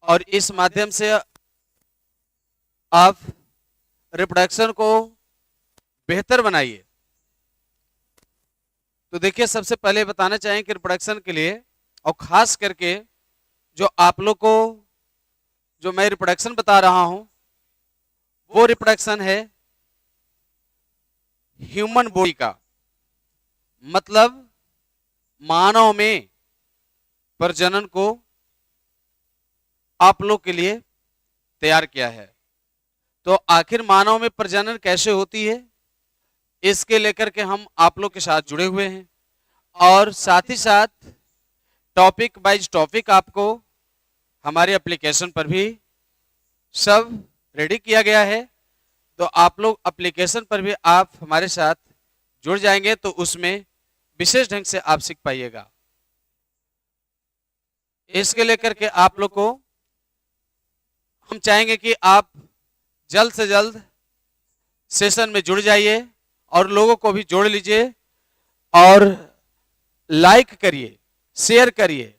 और इस माध्यम से आप रिप्रोडक्शन को बेहतर बनाइए। तो देखिए, सबसे पहले बताना चाहें कि रिप्रोडक्शन के लिए और खास करके जो आप लोग को जो मैं रिप्रोडक्शन बता रहा हूं वो रिप्रोडक्शन है ह्यूमन बॉडी का, मतलब मानव में प्रजनन को आप लोग के लिए तैयार किया है। तो आखिर मानव में प्रजनन कैसे होती है इसके लेकर के हम आप लोग के साथ जुड़े हुए हैं, और साथ ही साथ टॉपिक वाइज टॉपिक आपको हमारे एप्लीकेशन पर भी सब रेडी किया गया है। तो आप लोग एप्लीकेशन पर भी आप हमारे साथ जुड़ जाएंगे तो उसमें विशेष ढंग से आप सीख पाइएगा। इसके लेकर के आप लोग को हम चाहेंगे कि आप जल्द से जल्द सेशन में जुड़ जाइए और लोगों को भी जोड़ लीजिए और लाइक करिए, शेयर करिए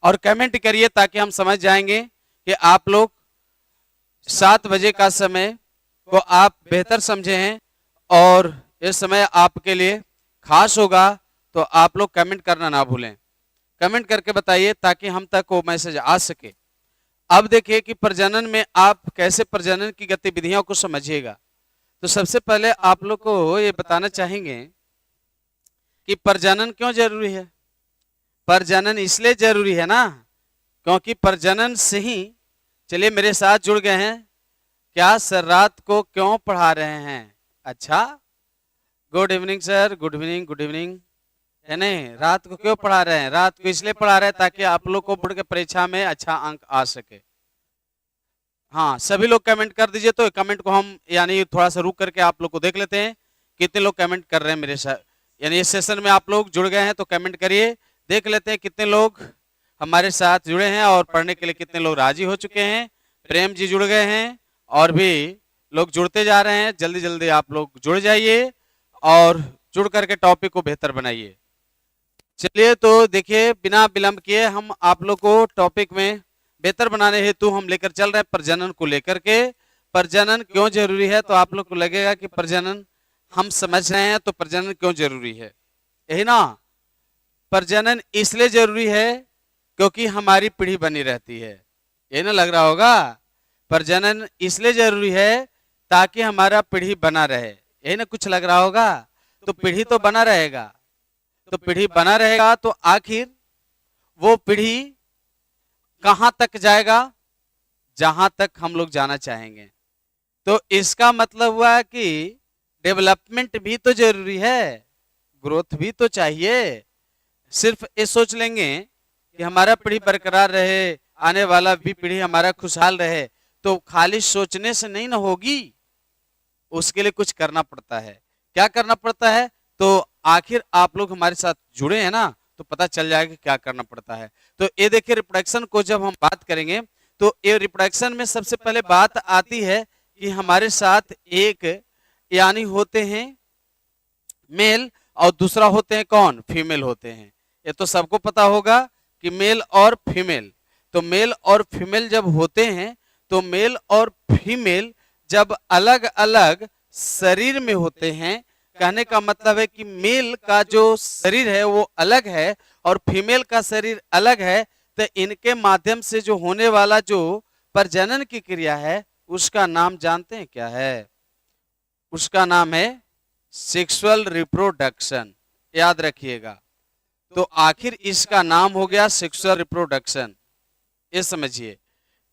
और कमेंट करिए, ताकि हम समझ जाएंगे कि आप लोग 7 बजे का समय को आप बेहतर समझे हैं और इस समय आपके लिए खास होगा। तो आप लोग कमेंट करना ना भूलें, कमेंट करके बताइए ताकि हम तक वो मैसेज आ सके। अब देखिए कि प्रजनन में आप कैसे प्रजनन की गतिविधियों को समझिएगा। तो सबसे पहले आप लोग को ये बताना चाहेंगे कि प्रजनन क्यों जरूरी है। प्रजनन इसलिए जरूरी है ना, क्योंकि प्रजनन से ही, चलिए मेरे साथ जुड़ गए हैं, क्या सर रात को क्यों पढ़ा रहे हैं? अच्छा, good evening sir, good evening, good evening. है नहीं, रात को क्यों पढ़ा रहे हैं? रात को इसलिए पढ़ा रहे हैं ताकि आप लोग को बोर्ड के परीक्षा में अच्छा अंक आ सके। हाँ, सभी लोग कमेंट कर दीजिए। तो कमेंट को हम यानी थोड़ा सा रुक करके आप लोग को देख लेते हैं कितने लोग कमेंट कर रहे हैं मेरे साथ। यानी इस सेशन में आप लोग जुड़ गए हैं तो कमेंट करिए, देख लेते हैं कितने लोग हमारे साथ जुड़े हैं और पढ़ने के लिए कितने लोग राजी हो चुके हैं। प्रेम जी जुड़ गए हैं और भी लोग जुड़ते जा रहे हैं। जल्दी जल्दी आप लोग जुड़ जाइए और जुड़ करके टॉपिक को बेहतर बनाइए। चलिए, तो देखिए बिना विलंब किए हम आप लोग को टॉपिक में बेहतर बनाने हेतु हम लेकर चल रहे हैं प्रजनन को लेकर के। प्रजनन क्यों जरूरी है? तो आप लोग को लगेगा कि प्रजनन हम समझ रहे हैं, तो प्रजनन क्यों जरूरी है, यही ना। प्रजनन इसलिए जरूरी है क्योंकि हमारी पीढ़ी बनी रहती है, यही ना लग रहा होगा। प्रजनन इसलिए जरूरी है ताकि हमारा पीढ़ी बना रहे, यही ना कुछ लग रहा होगा। तो पीढ़ी तो बना रहेगा, तो पीढ़ी बना रहेगा तो आखिर वो पीढ़ी कहां तक जाएगा? जहां तक हम लोग जाना चाहेंगे। तो इसका मतलब हुआ कि डेवलपमेंट भी तो जरूरी है, ग्रोथ भी तो चाहिए। सिर्फ ये सोच लेंगे कि हमारा पीढ़ी बरकरार रहे, आने वाला भी पीढ़ी हमारा खुशहाल रहे, तो खाली सोचने से नहीं ना होगी, उसके लिए कुछ करना पड़ता है। क्या करना पड़ता है? तो आखिर आप लोग हमारे साथ जुड़े हैं ना, तो पता चल जाएगा क्या करना पड़ता है। तो ये देखिए, रिप्रोडक्शन को जब हम बात करेंगे तो ये रिप्रोडक्शन में सबसे पहले बात आती है कि हमारे साथ एक यानी होते हैं मेल और दूसरा होते हैं कौन? फीमेल होते हैं। ये तो सबको पता होगा कि मेल और फीमेल। तो मेल और फीमेल जब होते हैं तो मेल और फीमेल जब अलग अलग शरीर में होते हैं, कहने का मतलब है कि मेल का जो शरीर है वो अलग है और फीमेल का शरीर अलग है। तो इनके माध्यम से जो होने वाला जो प्रजनन की क्रिया है उसका नाम जानते हैं क्या है? उसका नाम है सेक्सुअल रिप्रोडक्शन, याद रखिएगा। तो आखिर इसका नाम हो गया सेक्सुअल रिप्रोडक्शन, ये समझिए।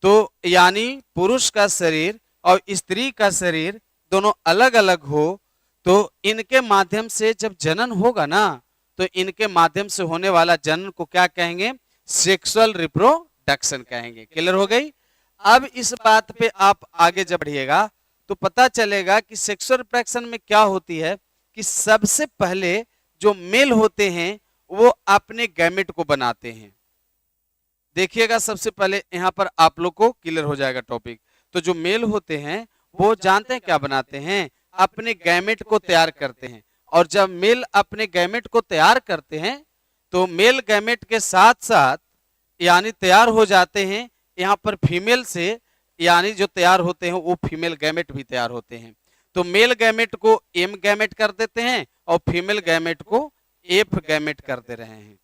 तो यानी पुरुष का शरीर और स्त्री का शरीर दोनों अलग अलग हो, तो इनके माध्यम से जब जनन होगा ना, तो इनके माध्यम से होने वाला जनन को क्या कहेंगे? सेक्सुअल रिप्रोडक्शन कहेंगे। क्लियर हो गई? अब इस बात पे आप आगे जब बढ़िएगा तो पता चलेगा कि सेक्सुअल रिप्रोडक्शन में क्या होती है कि सबसे पहले जो मेल होते हैं वो अपने गैमेट को बनाते हैं। देखिएगा, सबसे पहले यहां पर आप लोग को क्लियर हो जाएगा टॉपिक। तो जो मेल होते हैं वो जानते हैं क्या बनाते हैं? अपने गैमेट को तैयार करते हैं। और जब मेल अपने गैमेट को तैयार करते हैं तो मेल गैमेट के साथ साथ यानी तैयार हो जाते हैं यहाँ पर फीमेल से यानी जो तैयार होते हैं वो फीमेल गैमेट भी तैयार होते हैं। तो मेल गैमेट को एम गैमेट कर देते हैं और फीमेल गैमेट को एफ गैमेट कर दे रहे हैं,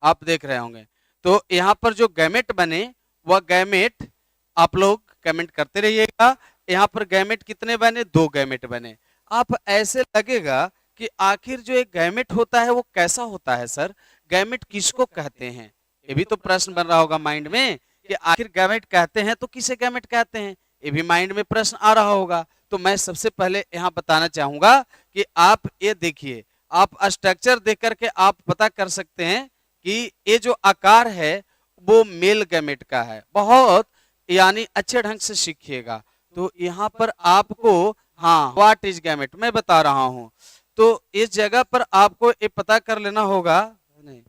आप देख रहे होंगे। तो यहाँ पर जो गैमेट बने वह गैमेट आप लोग कमेंट करते रहिएगा। यहाँ पर गैमेट कितने बने, 2 गैमेट बने। आप ऐसे लगेगा कि आखिर जो एक गैमेट होता है वो कैसा होता है सर, गैमेट किसको कहते हैं, ये भी तो प्रश्न बन रहा होगा माइंड में कि आखिर गैमेट कहते हैं तो किसे गैमेट कहते हैं, ये भी माइंड में प्रश्न आ रहा होगा। तो मैं सबसे पहले यहाँ बताना चाहूंगा कि आप ये देखिए, आप स्ट्रक्चर देख करके आप पता कर सकते हैं कि ये जो आकार है वो मेल गैमेट का है। बहुत यानी अच्छे ढंग से सीखिएगा। तो यहाँ पर आपको हाँ व्हाट इज गैमेट मैं बता रहा हूं, तो इस जगह पर आपको ये पता कर लेना होगा। नहीं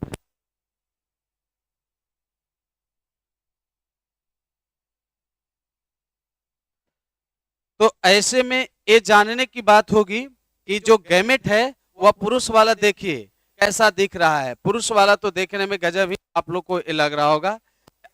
तो ऐसे में ये जानने की बात होगी कि जो गैमेट है वह पुरुष वाला देखिए कैसा दिख रहा है। पुरुष वाला तो देखने में गजब ही आप लोग को ये लग रहा होगा,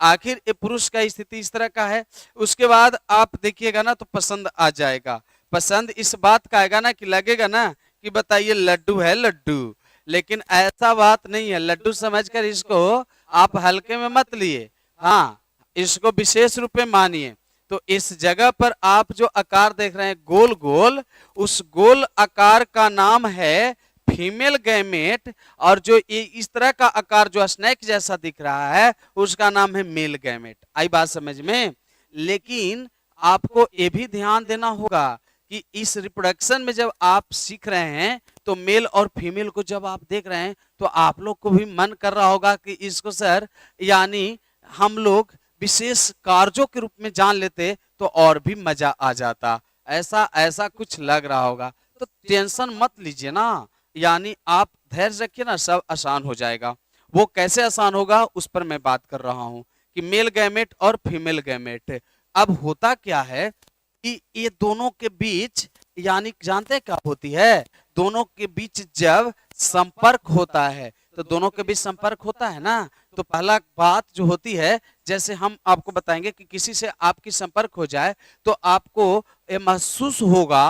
आखिर ये पुरुष का स्थिति इस तरह का है। उसके बाद आप देखिएगा ना तो पसंद आ जाएगा। पसंद इस बात का आएगा ना कि लगेगा ना कि बताइए लड्डू है लड्डू, लेकिन ऐसा बात नहीं है। लड्डू समझकर इसको आप हल्के में मत लिए, हाँ इसको विशेष रूप में मानिए। तो इस जगह पर आप जो आकार देख रहे हैं गोल गोल, उस गोल आकार का नाम है फीमेल गैमेट, और जो ये इस तरह का आकार जो स्नैक जैसा दिख रहा है उसका नाम है मेल गैमेट। आई बात समझ में। लेकिन आपको ये भी ध्यान देना होगा कि इस रिप्रोडक्शन में जब आप सीख रहे हैं तो मेल और फीमेल को जब आप देख रहे हैं तो आप लोग को भी मन कर रहा होगा कि इसको सर यानी हम लोग विशेष कार्यों के रूप में जान लेते तो और भी मजा आ जाता, ऐसा ऐसा कुछ लग रहा होगा। तो टेंशन मत लीजिए ना, यानी आप धैर्य रखिए ना, सब आसान हो जाएगा। वो कैसे आसान होगा उस पर मैं बात कर रहा हूं कि मेल गैमेट और फीमेल गैमेट। अब होता क्या है कि ये दोनों के बीच यानी जानते हैं क्या होती है, दोनों के बीच जब संपर्क होता है तो दोनों के बीच संपर्क होता है ना, तो पहला बात जो होती है, जैसे हम आपको बताएंगे कि किसी से आपकी संपर्क हो जाए तो आपको ये महसूस होगा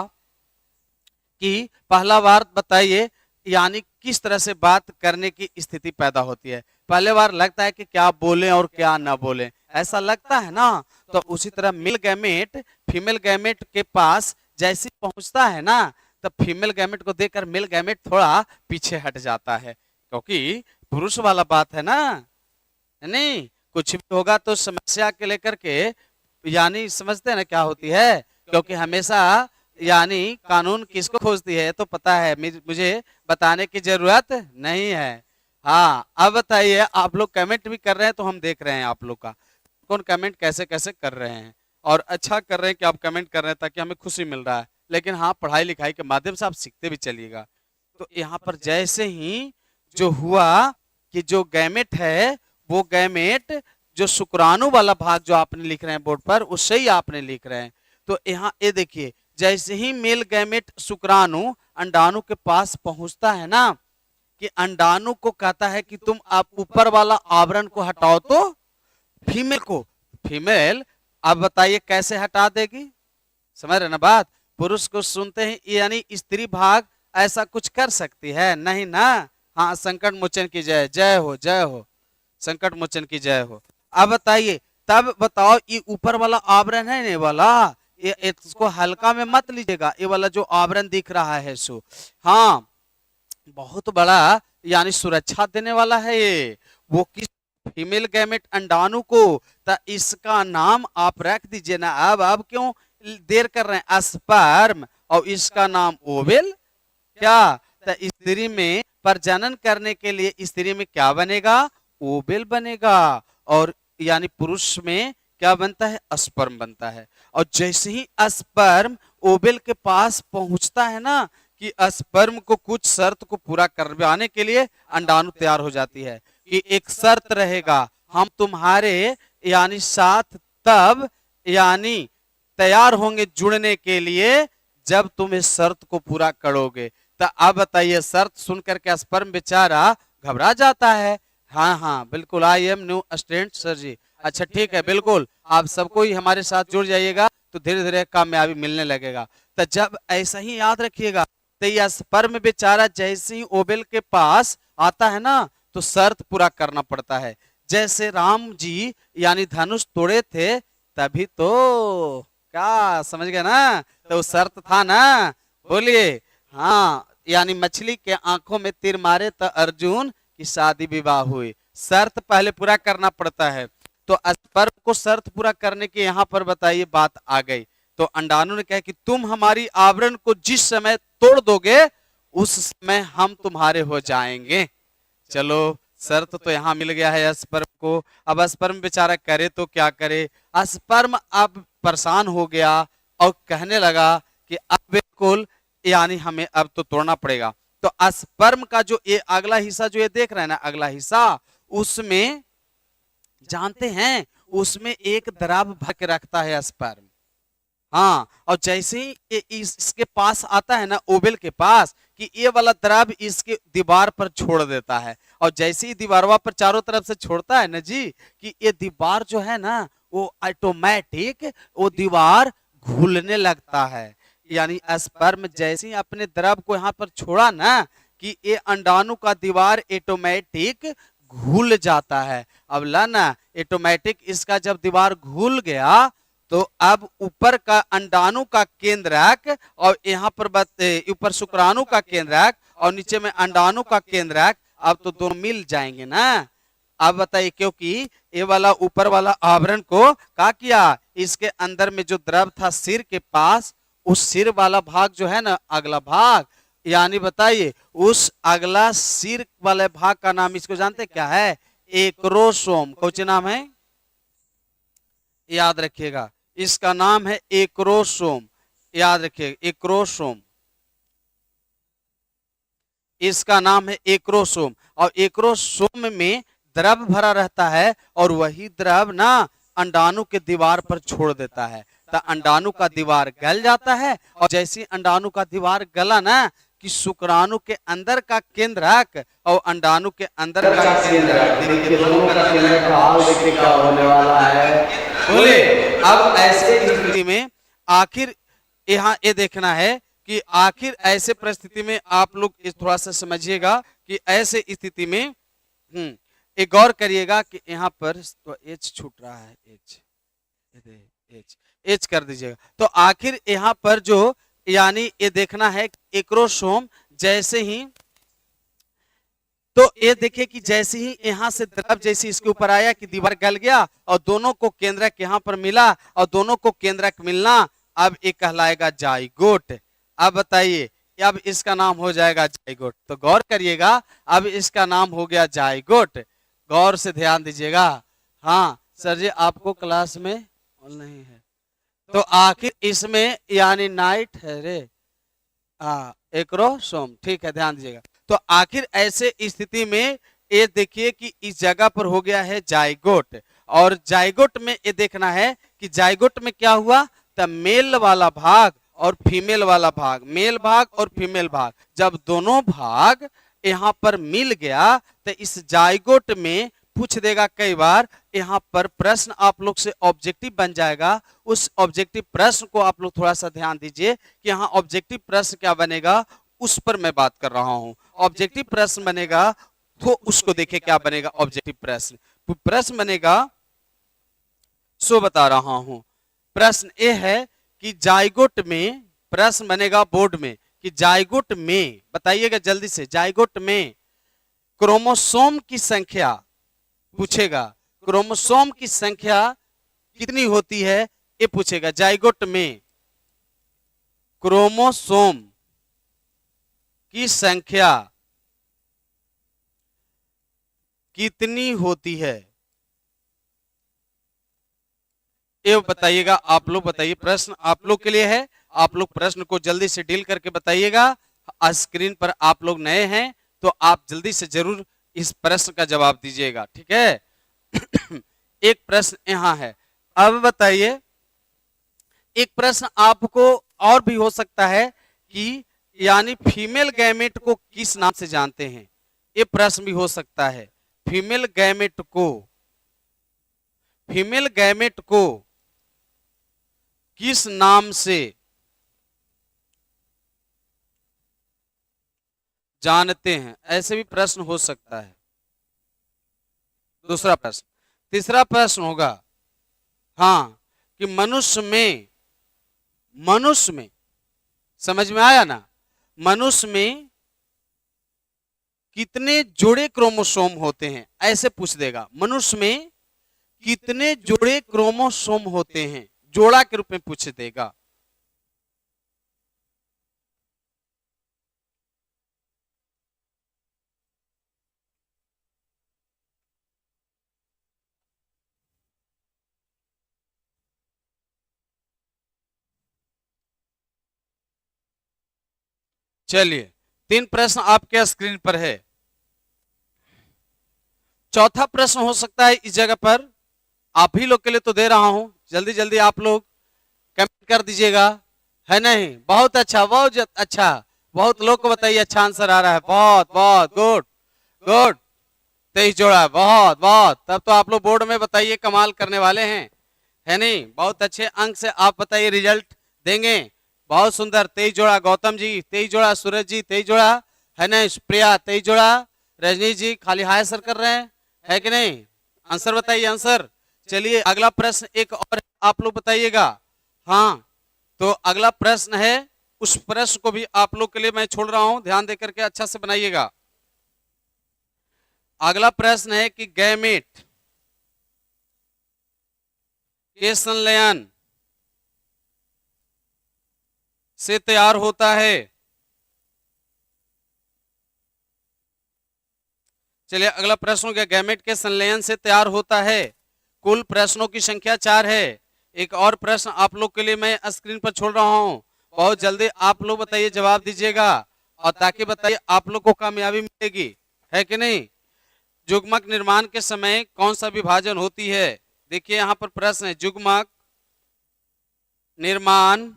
कि पहला बार बताइए यानी किस तरह से बात करने की स्थिति पैदा होती है। पहले बार लगता है कि क्या बोलें और क्या ना बोलें, ऐसा लगता है ना। तो उसी तरह मेल गैमेट फीमेल गैमेट के पास जैसे पहुंचता है ना, तब फीमेल गैमेट को देखकर मेल गैमेट थोड़ा पीछे हट जाता है, क्योंकि पुरुष वाला बात है ना, नहीं कुछ भी होगा तो समस्या के लेकर के यानी समझते हैं ना क्या होती है, क्योंकि हमेशा यानी कानून किसको खोजती है तो पता है, मुझे बताने की जरूरत नहीं है। हाँ अब बताइए, आप लोग कमेंट भी कर रहे हैं तो हम देख रहे हैं आप लोग का कौन कमेंट कैसे कैसे कर रहे हैं, और अच्छा कर रहे हैं कि आप कमेंट कर रहे हैं ताकि हमें खुशी मिल रहा है। लेकिन हाँ पढ़ाई लिखाई के माध्यम से आप सीखते भी चलिएगा। तो यहाँ पर जैसे ही जो हुआ कि जो गैमेट है वो गैमेट जो शुक्राणु वाला भाग जो आपने लिख रहे हैं बोर्ड पर उससे ही आपने लिख रहे हैं। तो यहाँ ये देखिए, जैसे ही मेल गैमेट शुक्राणु अंडाणु के पास पहुंचता है ना, कि अंडाणु को कहता है कि तुम आप ऊपर वाला आवरण को हटाओ, तो फीमेल को फीमेल अब बताइए कैसे हटा देगी, समझ रहे ना बात। पुरुष को सुनते ही यानी स्त्री भाग ऐसा कुछ कर सकती है नहीं ना। हाँ संकट मोचन की जय, जय हो जय हो, संकट मोचन की जय हो। अब बताइए, तब बताओ ये ऊपर वाला आवरण है, ये वाला ये इसको हल्का में मत लीजिएगा, ये वाला जो आवरण दिख रहा है सो हाँ बहुत बड़ा यानी सुरक्षा देने वाला है ये। वो किस फीमेल गैमेट अंडाणु को, तो इसका नाम आप रख दीजिए ना। अब क्यों देर कर रहे हैं, स्पर्म, और इसका नाम ओवेल। क्या तो स्त्री में प्रजनन करने के लिए स्त्री में क्या बनेगा, ओवेल बनेगा, और यानी पुरुष में क्या बनता है, स्पर्म बनता है। और जैसे ही स्पर्म ओवेल के पास पहुंचता है ना, कि स्पर्म को कुछ शर्त को पूरा करवाने के लिए अंडाणु तैयार हो जाती है कि एक शर्त रहेगा, हम तुम्हारे यानी साथ तब यानी तैयार होंगे जुड़ने के लिए जब तुम इस शर्त को पूरा करोगे। तो अब बताइए, शर्त सुनकर के स्पर्म बेचारा घबरा जाता है। हाँ हाँ बिल्कुल, I am new student sir ji, अच्छा ठीक है, बिल्कुल आप सबको ही हमारे साथ जुड़ जाइएगा तो धीरे धीरे कामयाबी मिलने लगेगा। तो जब ऐसा ही याद रखिएगा, तो यह स्पर्म बेचारा जैसे ही ओबेल के पास आता है ना तो शर्त पूरा करना पड़ता है। जैसे राम जी यानी धनुष तोड़े थे तभी तो, क्या समझ गए ना, तो शर्त था ना, बोलिए। हाँ, यानी मछली के आंखों में तीर मारे तो अर्जुन की शादी विवाह हुई। शर्त पहले पूरा करना पड़ता है। तो स्पर्म को शर्त पूरा करने की यहाँ पर बताइए बात आ गई। तो अंडाणु ने कहा कि तुम हमारी आवरण को जिस समय तोड़ दोगे उस समय हम तुम्हारे हो जाएंगे। चलो, शर्त तो यहाँ मिल गया है स्पर्म को। अब स्पर्म बेचारा करे तो क्या करे। स्पर्म अब परेशान हो गया और कहने लगा कि अब बिल्कुल यानी हमें अब तो तोड़ना पड़ेगा। तो स्पर्म का जो ये अगला हिस्सा जो ये देख रहे हैं ना, अगला हिस्सा, उसमें जानते हैं उसमें एक द्रव भर के रखता है स्पर्म। हाँ, और जैसे ही इसके पास आता है ना, ओबेल के पास, कि ये वाला द्रव इसके दीवार पर छोड़ देता है। और जैसे ही दीवारवा पर चारों तरफ से छोड़ता है ना जी, कि ये दीवार जो है ना वो ऑटोमेटिक वो दीवार घुलने लगता है। यानी स्पर्म जैसे ही अपने द्रव को यहाँ पर छोड़ा ना कि ये अंडाणु का दीवार ऑटोमेटिक घुल जाता है। अब लाना ऑटोमेटिक इसका जब दीवार घुल गया तो अब ऊपर का अंडाणु का केंद्रक और यहाँ पर ऊपर शुक्राणु का केंद्रक और नीचे में अंडाणु का केंद्रक, अब तो दोनों मिल जाएंगे ना। अब बताइए, क्योंकि ये वाला ऊपर वाला आवरण को क्या किया, इसके अंदर में जो द्रव था सिर के पास, उस सिर वाला भाग जो है ना, अगला भाग, यानी बताइए उस अगला सिर वाले भाग का नाम इसको जानते क्या है? एक्रोसोम। कौन नाम है? याद रखिएगा, इसका नाम है एक्रोसोम। याद रखिएगा, एक्रोसोम, इसका नाम है एक्रोसोम। और एक्रोसोम में द्रव भरा रहता है और वही द्रव ना अंडाणु के दीवार पर छोड़ देता है। तो अंडाणु का दीवार गल जाता है और जैसे अंडाणु का दीवार गला ना कि शुक्राणु के अंदर का केंद्रक और अंडाणु के अंदर का केंद्रक, देखिए दोनों का केंद्रक हाल देखिए क्या होने वाला है, बोले। अब ऐसे स्थिति में आखिर यहाँ ये देखना है कि आखिर ऐसे परिस्थिति में आप लोग थोड़ा सा समझिएगा कि ऐसे स्थिति में एक गौर करिएगा कि यहाँ पर तो एच छूट रहा है, एच एच एच कर दीजिएगा। तो आखिर यहाँ पर जो यानी ये देखना है एक्रोसोम जैसे ही, तो ये देखिए कि जैसे ही यहाँ से द्रव जैसे इसके ऊपर आया कि दीवार गल गया और दोनों को केंद्रक यहाँ पर मिला और दोनों को केंद्रक मिलना, अब ये कहलाएगा जाइगोट। अब बताइए, अब इसका नाम हो जाएगा जाइगोट। तो गौर करिएगा, अब इसका नाम हो गया जाइगोट। गौर से ध्यान दीजिएगा। हाँ सर जी, आपको क्लास में नहीं है तो आखिर इसमें यानी नाइट है रे, एक्रोसोम, ठीक है, ध्यान दीजिएगा। तो आखिर ऐसे स्थिति में ये देखिए कि इस जगह पर हो गया है जाइगोट। और जाइगोट में ये देखना है कि जाइगोट में क्या हुआ, तो मेल वाला भाग और फीमेल वाला भाग, मेल भाग और फीमेल भाग, जब दोनों भाग यहाँ पर मिल गया तो इस जाइगोट में पूछ देगा कई बार। यहाँ पर प्रश्न आप लोग से ऑब्जेक्टिव बन जाएगा। उस ऑब्जेक्टिव प्रश्न को आप लोग थोड़ा सा ध्यान दीजिए कि यहाँ ऑब्जेक्टिव प्रश्न क्या बनेगा, उस पर मैं बात कर रहा हूँ। ऑब्जेक्टिव प्रश्न बनेगा तो उसको देखिए क्या बनेगा। ऑब्जेक्टिव प्रश्न प्रश्न बनेगा सो बता रहा हूं। प्रश्न ये है कि जाइगोट में, प्रश्न बनेगा बोर्ड में कि जाइगोट में, बताइएगा जल्दी से, जाइगोट में क्रोमोसोम की संख्या पूछेगा। क्रोमोसोम की संख्या कितनी होती है ये पूछेगा। जाइगोट में क्रोमोसोम की संख्या कितनी होती है ये बताइएगा। आप लोग बताइए, प्रश्न आप लोग के लिए है, आप लोग प्रश्न को जल्दी से डील करके बताइएगा। स्क्रीन पर आप लोग नए हैं तो आप जल्दी से जरूर इस प्रश्न का जवाब दीजिएगा, ठीक है। एक प्रश्न यहां है। अब बताइए, एक प्रश्न आपको और भी हो सकता है कि यानी फीमेल गैमेट को किस नाम से जानते हैं, ये प्रश्न भी हो सकता है। फीमेल गैमेट को फीमेल गैमेट को किस नाम से जानते हैं? ऐसे भी प्रश्न हो सकता है। दूसरा प्रश्न। तीसरा प्रश्न होगा, हाँ, कि मनुष्य में समझ में आया ना, मनुष्य में कितने जोड़े क्रोमोसोम होते हैं? ऐसे पूछ देगा, मनुष्य में कितने जोड़े क्रोमोसोम होते हैं, जोड़ा के रूप में पूछ देगा। चलिए, 3 प्रश्न आपके स्क्रीन पर है। चौथा प्रश्न हो सकता है इस जगह पर, आप ही लोग के लिए तो दे रहा हूं, जल्दी जल्दी आप लोग कमेंट कर दीजिएगा, है नहीं? बहुत अच्छा, बहुत अच्छा, बहुत लोग को बताइए अच्छा आंसर आ रहा है, बहुत बहुत गुड गुड। 23 जोड़ा, बहुत बहुत, तब तो आप लोग बोर्ड में बताइए, कमाल करने वाले हैं, है नहीं? बहुत अच्छे अंक से आप बताइए रिजल्ट देंगे, बहुत सुंदर। 23 जोड़ा गौतम जी, 23 जोड़ा सूरज जी, 23 जोड़ा, है नहीं? प्रिया 23 जोड़ा, रजनी जी खाली हाय सर कर रहे हैं, है कि नहीं? आंसर बताइए, आंसर। चलिए अगला प्रश्न एक और आप लोग बताइएगा। हाँ, तो अगला प्रश्न है, उस प्रश्न को भी आप लोग के लिए मैं छोड़ रहा हूं, ध्यान देकर के अच्छा से बनाइएगा। अगला प्रश्न है कि गैमेट के संलयन से तैयार होता है। चलिए अगला प्रश्न हो गया, गैमेट के संलयन से तैयार होता है। कुल प्रश्नों की संख्या 4 है। एक और प्रश्न आप लोग के लिए मैं स्क्रीन पर छोड़ रहा हूं, बहुत जल्दी आप लोग बताइए, जवाब दीजिएगा, और ताकि बताइए आप लोग को कामयाबी मिलेगी, है कि नहीं? युग्मक निर्माण के समय कौन सा विभाजन होती है? देखिए यहां पर प्रश्न है, युग्मक निर्माण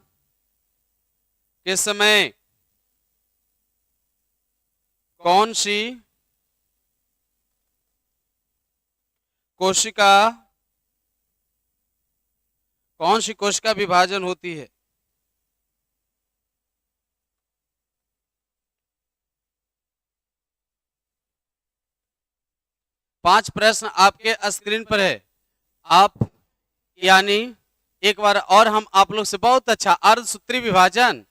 के समय कौन सी कोशिका विभाजन होती है? पांच प्रश्न आपके स्क्रीन पर है। आप यानी एक बार और हम आप लोग से, बहुत अच्छा, अर्धसूत्री विभाजन,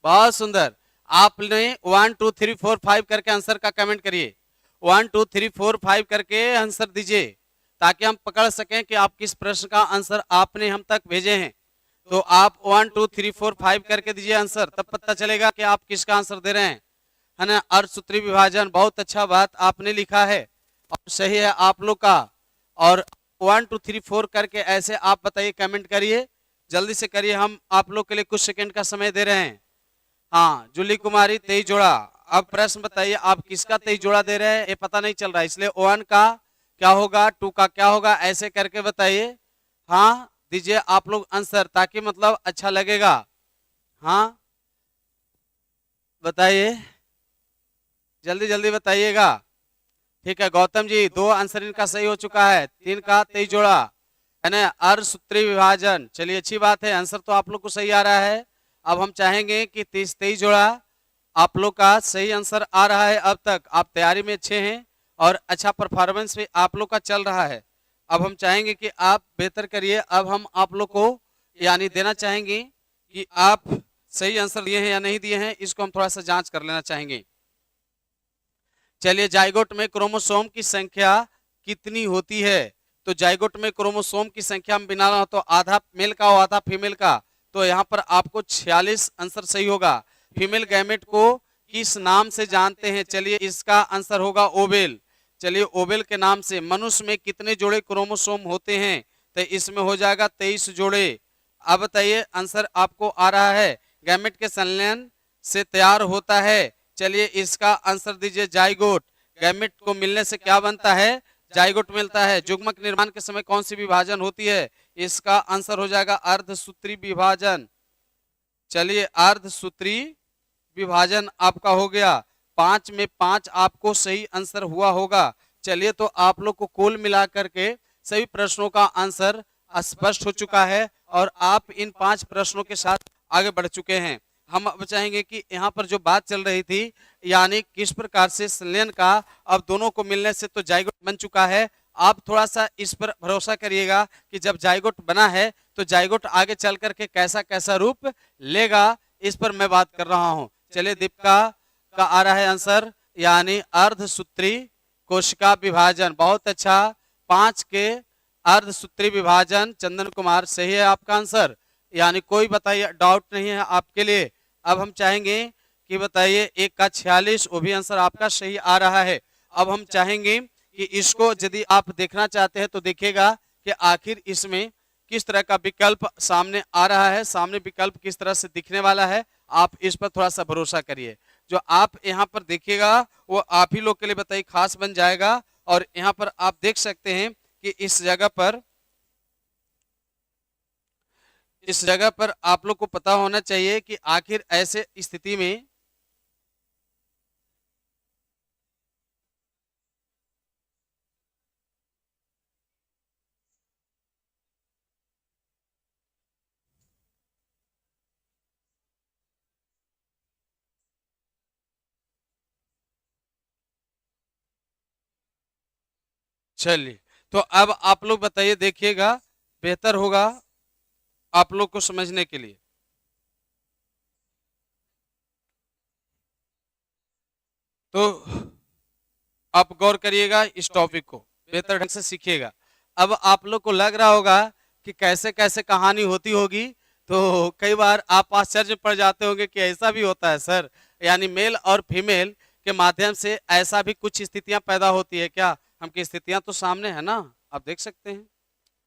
बहुत सुंदर। आपने 1 2 3 4 5 करके आंसर का कमेंट करिए, 1 2 3 4 5 करके आंसर दीजिए, ताकि हम पकड़ सकें कि आप किस प्रश्न का आंसर आपने हम तक भेजे हैं। तो आप 1 2 3 4 5 करके दीजिए आंसर, तब पता चलेगा कि आप किसका आंसर दे रहे हैं, है ना? अर्धसूत्री विभाजन, बहुत अच्छा बात आपने लिखा है और सही है आप लोग का। और 1 2 3 4 करके ऐसे आप बताइए, कमेंट करिए, जल्दी से करिए, हम आप लोग के लिए कुछ सेकंड का समय दे रहे हैं। हाँ, जूली कुमारी 23 जोड़ा। अब प्रश्न बताइए, आप किसका 23 जोड़ा दे रहे हैं, ये पता नहीं चल रहा है, इसलिए 1 का क्या होगा, 2 का क्या होगा, ऐसे करके बताइए। हाँ, दीजिए आप लोग आंसर, ताकि मतलब अच्छा लगेगा। हाँ बताइए, जल्दी जल्दी बताइएगा। ठीक है गौतम जी, 2 आंसर इनका सही हो चुका है, 3 का 23 जोड़ा, है ना? अर्धसूत्री विभाजन, चलिए अच्छी बात है, आंसर तो आप लोग को सही आ रहा है। अब हम चाहेंगे कि 23 जोड़ा आप लोग का सही आंसर आ रहा है। अब तक आप तैयारी में अच्छे हैं और अच्छा परफॉर्मेंस भी आप लोग का चल रहा है। अब हम चाहेंगे कि आप बेहतर करिए। अब हम आप लोग को यानी देना चाहेंगे कि आप सही आंसर दिए हैं या नहीं दिए हैं, इसको हम थोड़ा सा जांच कर लेना चाहेंगे। चलिए, जाइगोट में क्रोमोसोम की संख्या कितनी होती है? तो जाइगोट में क्रोमोसोम की संख्या हम बिना रहा तो आधा मेल का और आधा फीमेल का, तो यहाँ पर आपको 46 आंसर सही होगा। फीमेल गैमेट को किस नाम से जानते हैं? चलिए इसका आंसर होगा ओवेल। चलिए ओवेल के नाम से। मनुष्य में कितने जोड़े क्रोमोसोम होते हैं? तो इसमें हो जाएगा 23 जोड़े। अब बताइए, आंसर आपको आ रहा है, गैमेट के संलयन से तैयार होता है। चलिए इसका आंसर दीजिए, जाइगोट। गैमेट को मिलने से क्या बनता है? जाइगोट मिलता है। युग्मक निर्माण के समय कौन सी विभाजन होती है? इसका आंसर हो जाएगा अर्धसूत्री विभाजन। चलिए अर्धसूत्री विभाजन आपका हो गया। 5 में 5 आपको सही आंसर हुआ होगा। चलिए तो आप लोग को कुल मिलाकर के सभी प्रश्नों का आंसर स्पष्ट हो चुका है और आप इन 5 प्रश्नों के साथ आगे बढ़ चुके हैं। हम अब चाहेंगे कि यहाँ पर जो बात चल रही थी, यानी किस प्रकार से संलयन का अब दोनों को मिलने से तो जाइगोट बन चुका है। आप थोड़ा सा इस पर भरोसा करिएगा कि जब जाइगोट बना है तो जाइगोट आगे चल करके कैसा कैसा रूप लेगा, इस पर मैं बात कर रहा हूं। चलिए, दीपिका का आ रहा है आंसर, यानी अर्धसूत्री कोशिका विभाजन। बहुत अच्छा, 5 के अर्धसूत्री विभाजन। चंदन कुमार, सही है आपका आंसर, यानी कोई बताइए डाउट नहीं है आपके लिए। अब हम चाहेंगे कि बताइए 1 का 46, वो भी आंसर आपका सही आ रहा है। अब हम चाहेंगे कि इसको यदि आप देखना चाहते हैं तो देखिएगा कि आखिर इसमें किस तरह का विकल्प सामने आ रहा है, सामने विकल्प किस तरह से दिखने वाला है। आप इस पर थोड़ा सा भरोसा करिए। जो आप यहाँ पर देखिएगा वो आप ही लोग के लिए बताइए खास बन जाएगा। और यहाँ पर आप देख सकते हैं कि इस जगह पर आप लोग को पता होना चाहिए कि आखिर ऐसे स्थिति में चलिए, तो अब आप लोग बताइए, देखिएगा बेहतर होगा आप लोग को समझने के लिए। तो आप गौर करिएगा, इस टॉपिक को बेहतर ढंग से सीखिएगा। अब आप लोग को लग रहा होगा कि कैसे कैसे कहानी होती होगी, तो कई बार आप आश्चर्य पड़ जाते होंगे कि ऐसा भी होता है सर, यानी मेल और फीमेल के माध्यम से ऐसा भी कुछ स्थितियां पैदा होती है क्या? हमकी स्थितियां तो सामने है ना, आप देख सकते हैं,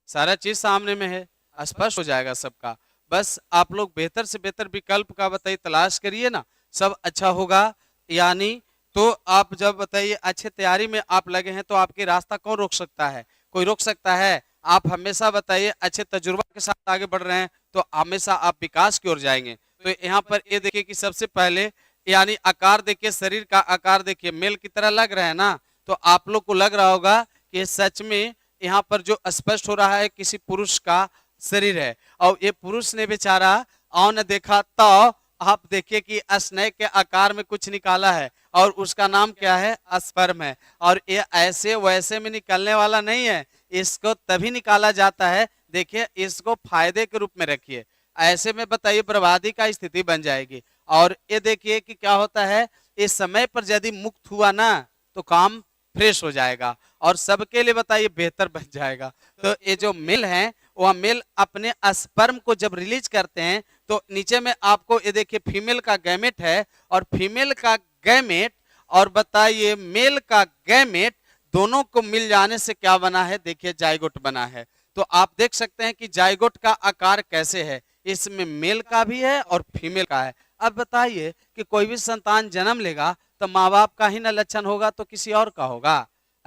सारा चीज सामने में है, स्पष्ट हो जाएगा सबका। बस आप लोग बेहतर से बेहतर विकल्प का बताइए तलाश करिए ना, सब अच्छा होगा। यानी तो आप जब बताइए अच्छे तैयारी में आप लगे हैं तो आपकी रास्ता कौन रोक सकता है? कोई रोक सकता है? आप हमेशा बताइए अच्छे तजुर्बा के साथ आगे बढ़ रहे हैं तो हमेशा आप विकास की ओर जाएंगे। तो यहाँ पर ये देखिए कि सबसे पहले यानी आकार देखिए, शरीर का आकार देखिए, मेल की तरह लग रहा है ना, तो आप लोग को लग रहा होगा कि सच में यहाँ पर जो स्पष्ट हो रहा है किसी पुरुष का शरीर है। और ये पुरुष ने बेचारा औन देखा तो आप देखिए कि स्नेह के आकार में कुछ निकाला है और उसका नाम क्या है? स्पर्म है। और ये ऐसे वैसे में निकलने वाला नहीं है, इसको तभी निकाला जाता है, देखिए इसको फायदे के रूप में रखिए, ऐसे में बताइए बर्बादी का स्थिति बन जाएगी। और ये देखिए कि क्या होता है, इस समय पर यदि मुक्त हुआ ना तो काम फ्रेश हो जाएगा और सबके लिए बताइए बेहतर बन जाएगा। तो ये जो मेल है वह मेल अपने स्पर्म को जब रिलीज करते हैं तो नीचे में आपको ये देखिए फीमेल का गैमेट है और फीमेल का गैमेट और बताइए मेल का गैमेट दोनों को मिल जाने से क्या बना है? देखिए जाइगोट बना है। तो आप देख सकते हैं कि जाइगोट का आकार कैसे है, इसमें मेल का भी है और फीमेल का है। अब बताइए कि कोई भी संतान जन्म लेगा तो माँ बाप का ही ना लक्षण होगा तो किसी और का होगा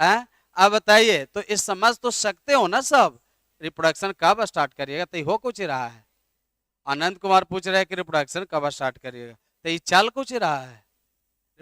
है? अब बताइए, तो इस समझ तो सकते हो ना सब, रिप्रोडक्शन कब स्टार्ट करिएगा? तो हो कुछ रहा है। आनंद कुमार पूछ रहे हैं कि रिप्रोडक्शन कब स्टार्ट करिएगा, तो ये चल कुछ रहा है,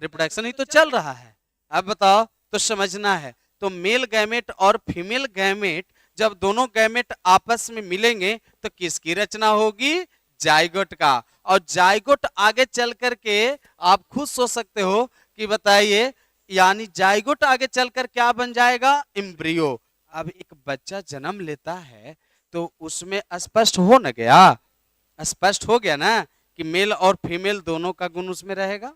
रिप्रोडक्शन ही तो चल रहा है। अब बताओ, तो समझना है। तो मेल गैमेट और फीमेल गैमेट जब दोनों गैमेट आपस में मिलेंगे तो किसकी रचना होगी? जाइगोट का। और जाइगोट आगे चल करके आप खुद सोच सकते हो कि बताइए, यानी जाइगोट आगे चलकर क्या बन जाएगा? एम्ब्रियो। अब एक बच्चा जन्म लेता है तो उसमें स्पष्ट हो न गया, स्पष्ट हो गया ना कि मेल और फीमेल दोनों का गुण उसमें रहेगा,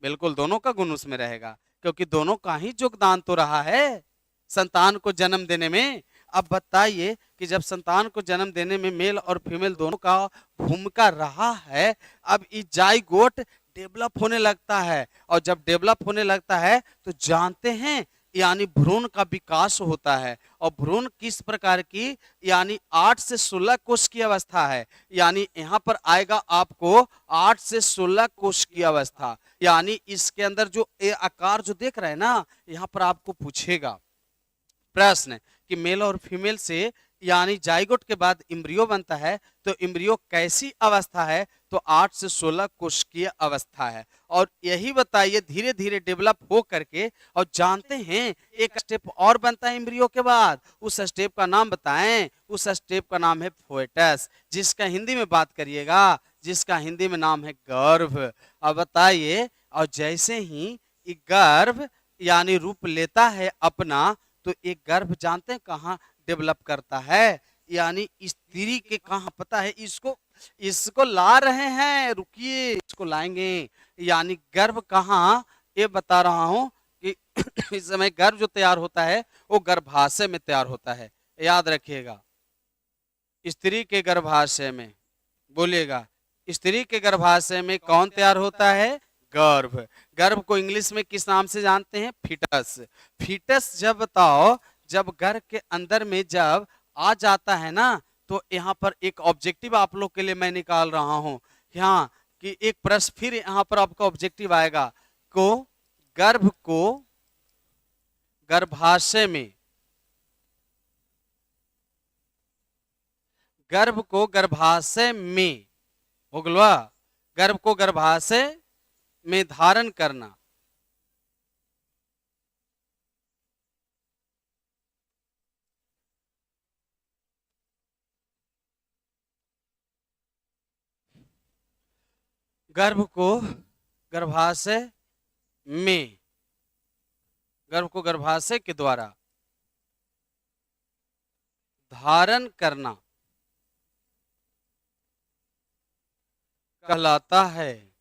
बिल्कुल दोनों का गुण उसमें रहेगा, क्योंकि दोनों का ही योगदान तो रहा है संतान को जन्म देने में। अब बताइए कि जब संतान को जन्म देने में मेल और फीमेल दोनों का भूमिका रहा है, अब ये जाइगोट डेवलप होने लगता है और जब डेवलप होने लगता है तो जानते हैं यानी भ्रूण का विकास होता है। और भ्रूण किस प्रकार की, यानी 8 से 16 कोष की अवस्था है, यानी यहाँ पर आएगा आपको 8 से 16 कोष की अवस्था। यानी इसके अंदर जो आकार जो देख रहे हैं ना, यहाँ पर आपको पूछेगा प्रश्न कि मेल और फीमेल से यानी जाइगोट के बाद इम्ब्रियो बनता है, तो इम्ब्रियो कैसी अवस्था है, तो 8 से 16 कोशिकीय अवस्था है। और यही बताइए धीरे धीरे डेवलप हो करके, और जानते हैं एक स्टेप और बनता है इम्ब्रियो के बाद, उस स्टेप का नाम बताएं। उस स्टेप का नाम है फोएटस, जिसका हिंदी में बात करिएगा, जिसका हिंदी में नाम है गर्भ। अब बताइए, और जैसे ही ये गर्भ यानी रूप लेता है अपना, तो एक गर्भ जानते हैं कहाँ डेवलप करता है, यानी स्त्री के कहाँ पता है, इसको इसको ला रहे हैं, रुकिए इसको लाएंगे। यानी गर्भ कहाँ, ये बता रहा हूं कि इस समय गर्भ जो तैयार होता है वो गर्भाशय में तैयार होता है, याद रखिएगा। स्त्री के गर्भाशय में, बोलिएगा, स्त्री के गर्भाशय में कौन तैयार होता है, गर्भ। गर्भ को इंग्लिश में किस नाम से जानते हैं, फीटस। फीटस जब बताओ, जब गर्भ के अंदर में जब आ जाता है ना, तो यहाँ पर एक ऑब्जेक्टिव आप लोग के लिए मैं निकाल रहा हूं यहाँ, कि एक प्रश्न फिर यहाँ पर आपका ऑब्जेक्टिव आएगा, को गर्भ को गर्भाशय में, गर्भ को गर्भाशय में हो गलवा, गर्भ को गर्भाशय में धारण करना। गर्भ को गर्भाशय में, गर्भ को गर्भाशय के द्वारा धारण करना कहलाता है।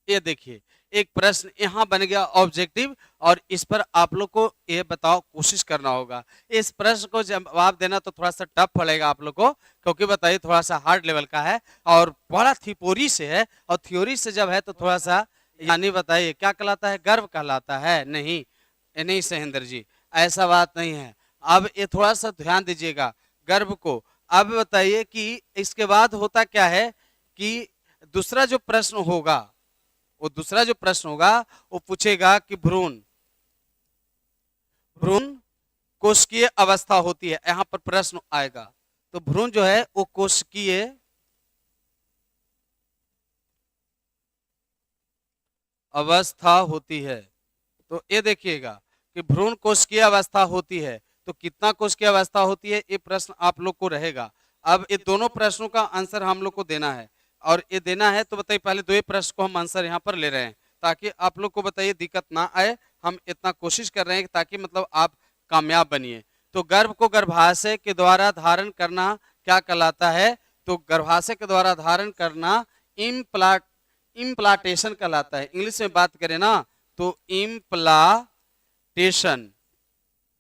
ये देखिए एक प्रश्न यहाँ बन गया ऑब्जेक्टिव, और इस पर आप लोग को ये बताओ, कोशिश करना होगा इस प्रश्न को जवाब देना, तो थोड़ा सा टफ पड़ेगा आप लोग को, क्योंकि बताइए थोड़ा सा हार्ड लेवल का है और बड़ा थ्योरी से है, और थ्योरी से जब है तो थोड़ा सा, यानी बताइए क्या कहलाता है, गर्भ कहलाता है, नहीं नहीं सहेंद्र जी, ऐसा बात नहीं है। अब ये थोड़ा सा ध्यान दीजिएगा गर्भ को। अब बताइए कि इसके बाद होता क्या है, कि दूसरा जो प्रश्न होगा, वो दूसरा जो प्रश्न होगा वो पूछेगा कि भ्रूण, भ्रूण कोशिकीय अवस्था होती है, यहां पर प्रश्न आएगा। तो भ्रूण जो है वो कोशिकीय अवस्था होती है। तो ये देखिएगा कि भ्रूण कोशिकीय अवस्था होती है, तो कितना कोशिकीय अवस्था होती है, ये प्रश्न आप लोग को रहेगा। अब ये दोनों प्रश्नों का आंसर हम लोग को देना है, और ये देना है तो बताइए पहले दो प्रश्न को हम आंसर यहाँ पर ले रहे हैं, ताकि आप लोग को बताइए दिक्कत ना आए। हम इतना कोशिश कर रहे हैं ताकि मतलब आप कामयाब बनिए। तो गर्भ को गर्भाशय के द्वारा धारण करना क्या कहलाता है, तो गर्भाशय के द्वारा धारण करना इम्प्लांटेशन कहलाता है। इंग्लिश में बात करें ना तो इम्प्लांटेशन,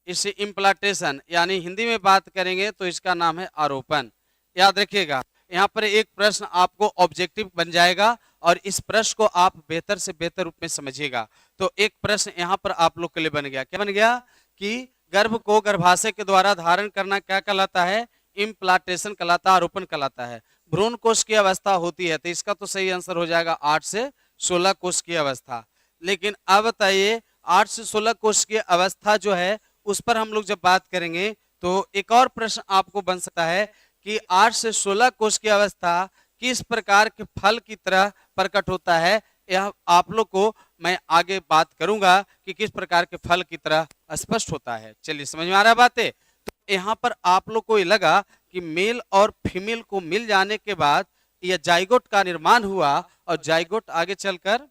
इसे इम्प्लांटेशन, यानी हिंदी में बात करेंगे तो इसका नाम है आरोपण। याद रखिएगा यहाँ पर एक प्रश्न आपको ऑब्जेक्टिव बन जाएगा, और इस प्रश्न को आप बेहतर से बेहतर रूप में समझिएगा। तो एक प्रश्न यहाँ पर आप लोग के लिए बन गया, क्या बन गया, कि गर्भ को गर्भाशय के द्वारा धारण करना क्या कहलाता है, इम्प्लांटेशन कहलाता है, आरोपण कहलाता है। भ्रूण कोश की अवस्था होती है, तो इसका तो सही आंसर हो जाएगा 8 से 16 कोश की अवस्था। लेकिन अब बताइए 8 से 16 कोश की अवस्था जो है उस पर हम लोग जब बात करेंगे तो एक और प्रश्न आपको बन सकता है कि 8 से 16 कोश की अवस्था किस प्रकार के फल की तरह प्रकट होता है। यह आप लोग को मैं आगे बात करूंगा कि किस प्रकार के फल की तरह स्पष्ट होता है। चलिए समझ में आ रहा है बातें। तो यहाँ पर आप लोग को ये लगा कि मेल और फीमेल को मिल जाने के बाद यह जाइगोट का निर्माण हुआ, और जाइगोट आगे चलकर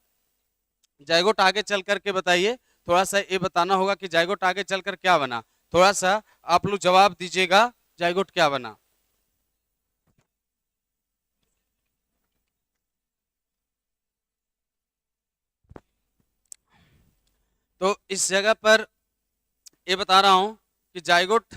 के बताइए, थोड़ा सा ये बताना होगा कि जाइगोट आगे चलकर क्या बना। थोड़ा सा आप लोग जवाब दीजिएगा, जाइगोट क्या बना। तो इस जगह पर ये बता रहा हूं कि जाइगोट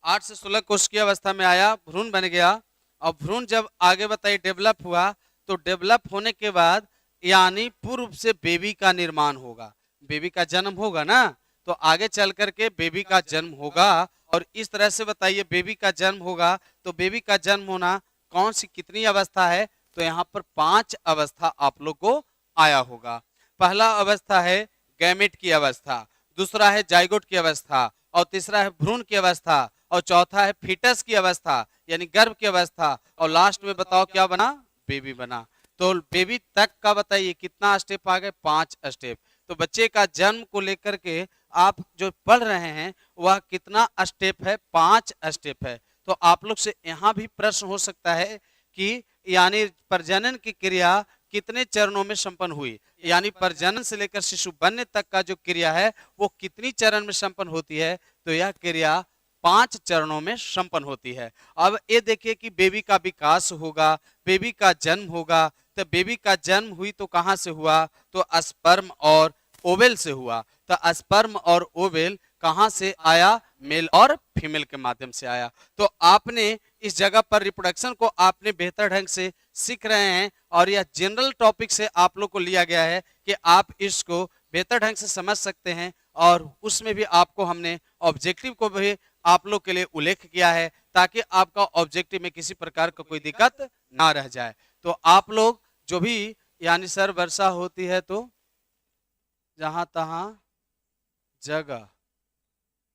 8 से 16 कोश की अवस्था में आया, भ्रूण बन गया, और भ्रूण जब आगे बताइए डेवलप हुआ, तो डेवलप होने के बाद यानी पूर्व से बेबी का निर्माण होगा, बेबी का जन्म होगा ना, तो आगे चल करके बेबी का जन्म होगा। और इस तरह से बताइए बेबी का जन्म होगा, तो बेबी का जन्म होना कौन सी कितनी अवस्था है, तो यहाँ पर 5 अवस्था आप लोग को आया होगा। पहला अवस्था है गैमेट की अवस्था, दूसरा है जाइगोट की अवस्था, और तीसरा है भ्रूण की अवस्था, और चौथा है फीटस की अवस्था यानी गर्भ की अवस्था, और लास्ट में बताओ क्या बना, बेबी बना। तो बेबी तक का बताइए कितना स्टेप आ गए, 5 स्टेप। तो बच्चे का जन्म को लेकर के आप जो पढ़ रहे हैं वह कितना स्टेप है, 5 स्टेप है। तो आप लोग से यहाँ भी प्रश्न हो सकता है कि यानी प्रजनन की क्रिया कितने चरणों में संपन्न हुई, यानी प्रजनन से लेकर शिशु बनने तक का जो क्रिया है वो कितनी चरण में संपन्न होती है। तो यह क्रिया 5 चरणों में संपन्न होती है। अब ये देखिए कि बेबी का विकास होगा, बेबी का जन्म होगा। तो बेबी का जन्म हुई तो कहां से हुआ, तो स्पर्म और ओवेल से हुआ। तो स्पर्म और ओवेल कहां से आया, मेल और फीमेल के माध्यम से आया। तो आपने इस जगह पर रिप्रोडक्शन को आपने बेहतर ढंग से सीख रहे हैं, और यह जनरल टॉपिक से आप लोग को लिया गया है कि आप इसको बेहतर ढंग से समझ सकते हैं। और उसमें भी आपको हमने ऑब्जेक्टिव को भी आप लोग के लिए उल्लेख किया है, ताकि आपका ऑब्जेक्टिव में किसी प्रकार का कोई दिक्कत ना रह जाए। तो आप लोग जो भी यानी सर वर्षा होती है तो जहां तहां जगह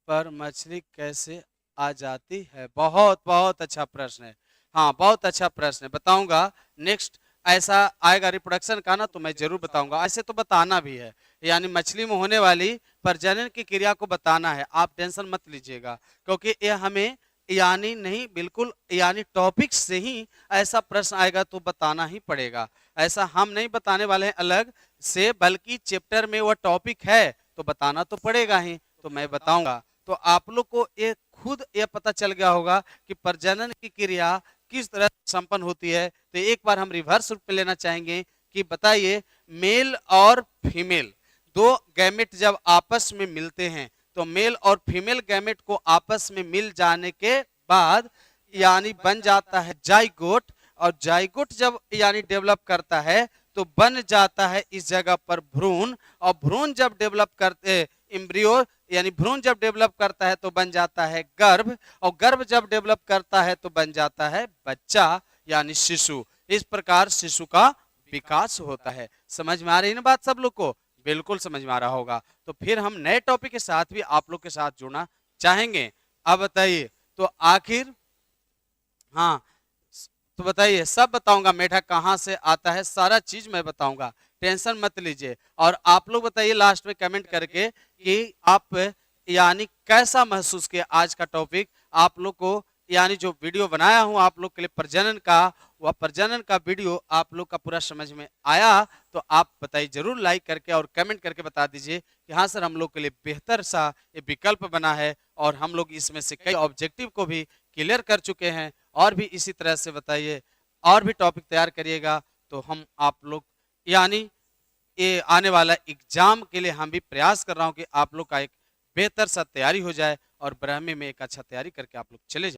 पर मछली कैसे आ जाती है, बहुत बहुत अच्छा प्रश्न है। हाँ बहुत अच्छा प्रश्न है, बताऊंगा नेक्स्ट ऐसा आएगा रिप्रोडक्शन का ना तो मैं जरूर बताऊंगा। ऐसे तो बताना भी है, यानी मछली में होने वाली प्रजनन की क्रिया को बताना है, आप टेंशन मत लीजिएगा, क्योंकि ये हमें यानी नहीं बिल्कुल यानी टॉपिक से ही ऐसा प्रश्न आएगा तो बताना ही पड़ेगा। ऐसा हम नहीं बताने वाले हैं अलग से, बल्कि चैप्टर में वह टॉपिक है तो बताना तो पड़ेगा ही, तो मैं बताऊंगा। तो आप लोग को ये खुद ये पता चल गया होगा कि प्रजनन की क्रिया किस तरह संपन्न होती है। तो एक बार हम रिवर्स रूप में लेना चाहेंगे कि बताइए, मेल और फीमेल दो गैमेट जब आपस में मिलते हैं तो मेल और फीमेल गैमेट को आपस में मिल जाने के बाद यानी बन जाता है जाइगोट, और जाइगोट जब यानी डेवलप करता है तो बन जाता है इस जगह पर भ्रूण, और भ्रूण जब डेवलप करते एम्ब्रियो यानी भ्रूण जब डेवलप करता है तो बन जाता है गर्भ, और गर्भ जब डेवलप करता है तो बन जाता है बच्चा यानी शिशु। इस प्रकार शिशु का विकास होता है। समझ में आ रही है ना बात सब लोग को, बिल्कुल समझ में आ रहा होगा। तो फिर हम नए टॉपिक के साथ भी आप लोग के साथ जुड़ना चाहेंगे। अब बताइए तो आखिर, हाँ तो बताइए, सब बताऊंगा, मेढक कहां से आता है सारा चीज मैं बताऊंगा, टेंशन मत लीजिए। और आप लोग बताइए लास्ट में कमेंट करके कि आप यानी कैसा महसूस किया आज का टॉपिक। आप लोग को यानी जो वीडियो बनाया हूं आप लोग के लिए प्रजनन का, वह प्रजनन का वीडियो आप लोग का पूरा समझ में आया तो आप बताइए जरूर लाइक करके और कमेंट करके बता दीजिए कि हाँ सर हम लोग के लिए बेहतर सा ये विकल्प बना है, और हम लोग इसमें से कई ऑब्जेक्टिव को भी क्लियर कर चुके हैं। और भी इसी तरह से बताइए, और भी टॉपिक तैयार करिएगा, तो हम आप लोग यानी ये आने वाला एग्जाम के लिए हम भी प्रयास कर रहा हूं कि आप लोग का एक बेहतर सा तैयारी हो जाए, और ब्रह्मी में एक अच्छा तैयारी करके आप लोग चले जाए।